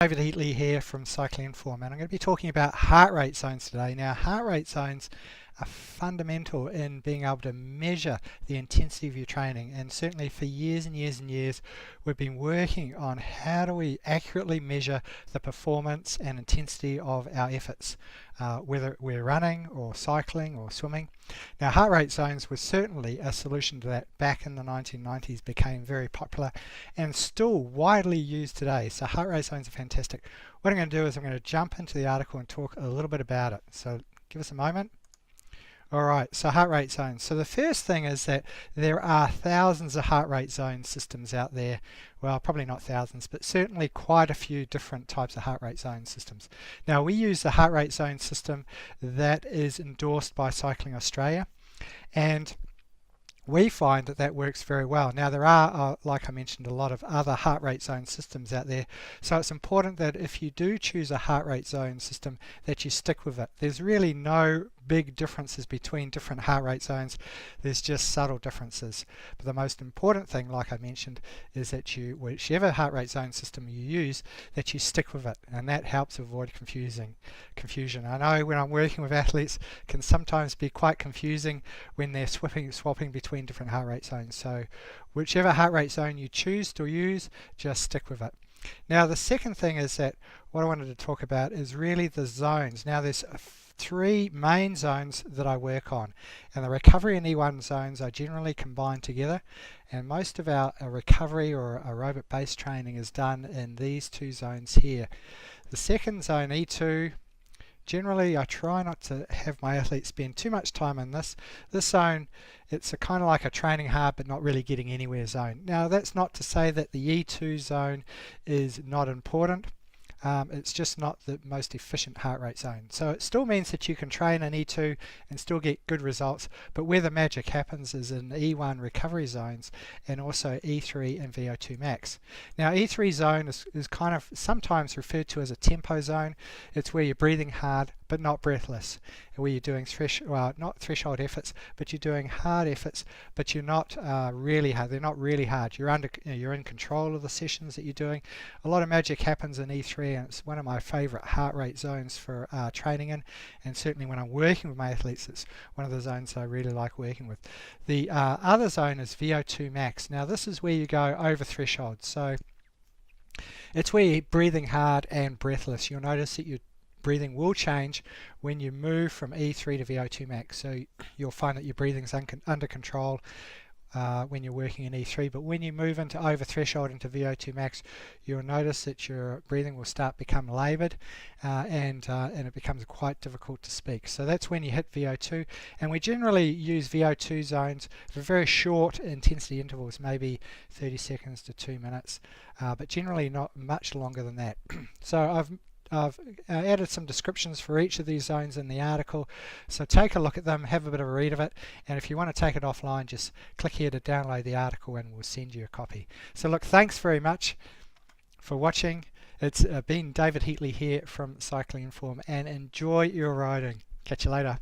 David Heatley here from Cycling Inform, and I'm going to be talking about heart rate zones today. Now, heart rate zones are fundamental in being able to measure the intensity of your training, and certainly for years and years and years we've been working on how do we accurately measure the performance and intensity of our efforts, whether we're running or cycling or swimming. Now, heart rate zones was certainly a solution to that back in the 1990s, became very popular and still widely used today. So heart rate zones are fantastic. What I'm going to do is I'm going to jump into the article and talk a little bit about it. So give us a moment. Alright, so heart rate zones. So the first thing is that there are thousands of heart rate zone systems out there. Well, probably not thousands, but certainly quite a few different types of heart rate zone systems. Now, we use the heart rate zone system that is endorsed by Cycling Australia, and we find that that works very well. Now, there are, like I mentioned, a lot of other heart rate zone systems out there, so it's important that if you do choose a heart rate zone system that you stick with it. There's really no big differences between different heart rate zones. There's just subtle differences. But the most important thing, like I mentioned, is that you, whichever heart rate zone system you use, that you stick with it, and that helps avoid confusion. I know when I'm working with athletes, it can sometimes be quite confusing when they're swapping between different heart rate zones. So whichever heart rate zone you choose to use, just stick with it. Now, the second thing is that what I wanted to talk about is really the zones. Now, there's three main zones that I work on, and the recovery and E1 zones are generally combined together, and most of our recovery or aerobic based training is done in these two zones here. The second zone, E2, generally I try not to have my athletes spend too much time in this zone. It's a kind of like a training hard but not really getting anywhere zone. Now, that's not to say that the E2 zone is not important. It's just not the most efficient heart rate zone. So it still means that you can train in E2 and still get good results, but where the magic happens is in E1 recovery zones and also E3 and VO2 max. Now, E3 zone is kind of sometimes referred to as a tempo zone. It's where you're breathing hard but not breathless, and where you're doing not threshold efforts, but you're doing hard efforts, but you're not really hard. They're not really hard. You're in control of the sessions that you're doing. A lot of magic happens in E3, and it's one of my favorite heart rate zones for training in, and certainly when I'm working with my athletes, it's one of the zones I really like working with. The other zone is VO2 max. Now, this is where you go over threshold. So it's where you're breathing hard and breathless. You'll notice that your breathing will change when you move from E3 to VO2 max. So you'll find that your breathing's under control when you're working in E3, but when you move into over threshold into VO2 max, you'll notice that your breathing will start become laboured and it becomes quite difficult to speak. So that's when you hit VO2, and we generally use VO2 zones for very short intensity intervals, maybe 30 seconds to 2 minutes, but generally not much longer than that. So I've added some descriptions for each of these zones in the article, so take a look at them, have a bit of a read of it, and if you want to take it offline, just click here to download the article and we'll send you a copy. So look, thanks very much for watching. It's been David Heatley here from Cycling Inform, and enjoy your riding. Catch you later.